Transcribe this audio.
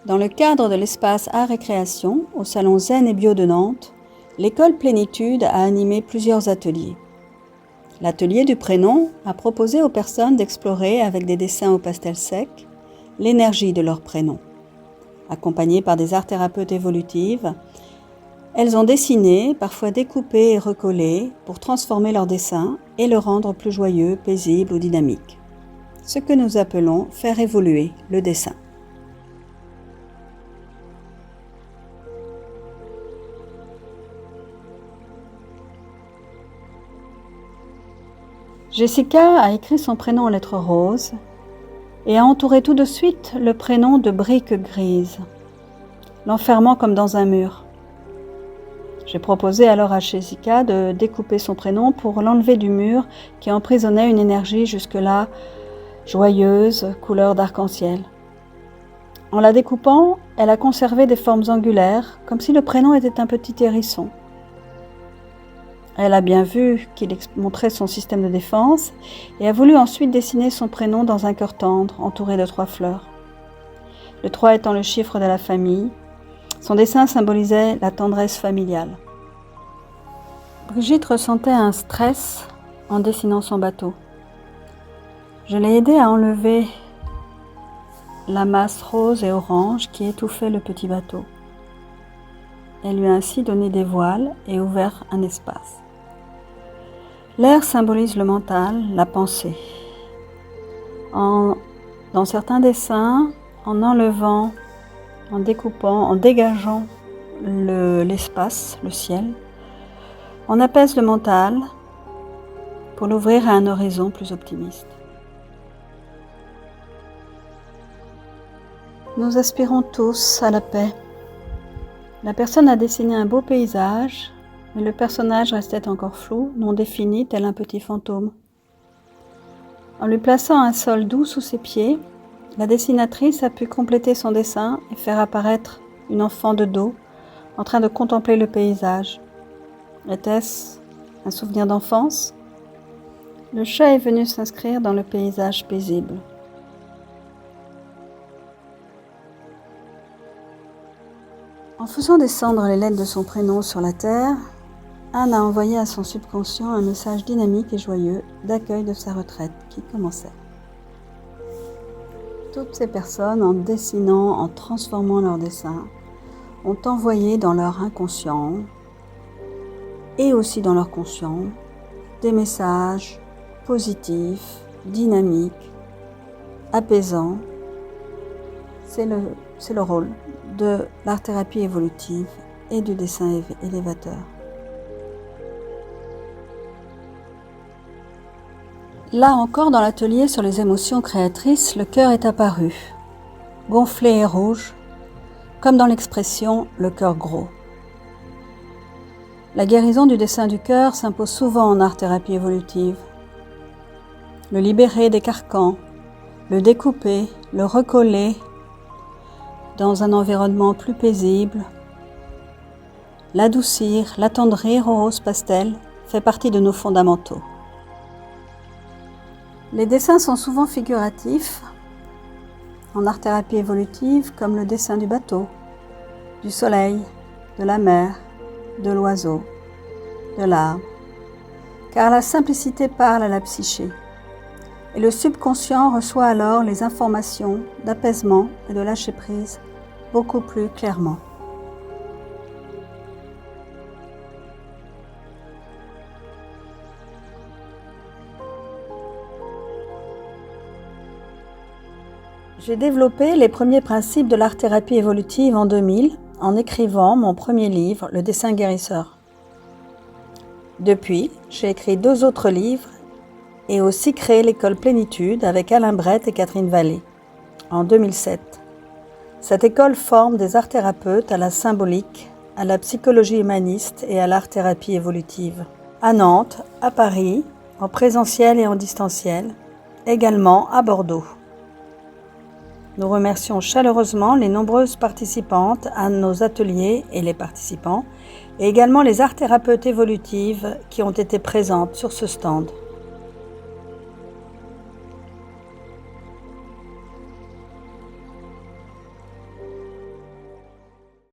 Dans le cadre de l'espace Art et Création, au Salon Zen et Bio de Nantes, l'école Plénitude a animé plusieurs ateliers. L'atelier du prénom a proposé aux personnes d'explorer avec des dessins au pastel sec l'énergie de leur prénom. Accompagnées par des art-thérapeutes évolutives, elles ont dessiné, parfois découpé et recollé pour transformer leur dessin et le rendre plus joyeux, paisible ou dynamique. Ce que nous appelons faire évoluer le dessin. Jessica a écrit son prénom en lettres roses et a entouré tout de suite le prénom de briques grises, l'enfermant comme dans un mur. J'ai proposé alors à Jessica de découper son prénom pour l'enlever du mur qui emprisonnait une énergie jusque-là joyeuse, couleur d'arc-en-ciel. En la découpant, elle a conservé des formes angulaires, comme si le prénom était un petit hérisson. Elle a bien vu qu'il montrait son système de défense et a voulu ensuite dessiner son prénom dans un cœur tendre, entouré de 3 fleurs. Le 3 étant le chiffre de la famille, son dessin symbolisait la tendresse familiale. Brigitte ressentait un stress en dessinant son bateau. Je l'ai aidée à enlever la masse rose et orange qui étouffait le petit bateau. Elle lui a ainsi donné des voiles et ouvert un espace. L'air symbolise le mental, la pensée. Dans certains dessins, en enlevant, en découpant, en dégageant l'espace, le ciel, on apaise le mental pour l'ouvrir à un horizon plus optimiste. Nous aspirons tous à la paix. La personne a dessiné un beau paysage, mais le personnage restait encore flou, non défini, tel un petit fantôme. En lui plaçant un sol doux sous ses pieds, la dessinatrice a pu compléter son dessin et faire apparaître une enfant de dos en train de contempler le paysage. Était-ce un souvenir d'enfance? Le chat est venu s'inscrire dans le paysage paisible. En faisant descendre les lettres de son prénom sur la terre, Anne a envoyé à son subconscient un message dynamique et joyeux d'accueil de sa retraite qui commençait. Toutes ces personnes, en dessinant, en transformant leur dessin, ont envoyé dans leur inconscient et aussi dans leur conscient des messages positifs, dynamiques, apaisants. C'est le rôle de l'art-thérapie évolutive et du dessin élévateur. Là encore, dans l'atelier sur les émotions créatrices, le cœur est apparu, gonflé et rouge, comme dans l'expression « le cœur gros ». La guérison du dessin du cœur s'impose souvent en art-thérapie évolutive. Le libérer des carcans, le découper, le recoller dans un environnement plus paisible, l'adoucir, l'attendrir au rose pastel fait partie de nos fondamentaux. Les dessins sont souvent figuratifs en art-thérapie évolutive comme le dessin du bateau, du soleil, de la mer, de l'oiseau, de l'arbre, car la simplicité parle à la psyché et le subconscient reçoit alors les informations d'apaisement et de lâcher-prise beaucoup plus clairement. J'ai développé les premiers principes de l'art-thérapie évolutive en 2000 en écrivant mon premier livre, Le dessin guérisseur. Depuis, j'ai écrit 2 autres livres et aussi créé l'école Plénitude avec Alain Brett et Catherine Vallée en 2007. Cette école forme des art-thérapeutes à la symbolique, à la psychologie humaniste et à l'art-thérapie évolutive. À Nantes, à Paris, en présentiel et en distanciel, également à Bordeaux. Nous remercions chaleureusement les nombreuses participantes à nos ateliers et les participants, et également les art-thérapeutes évolutives qui ont été présentes sur ce stand.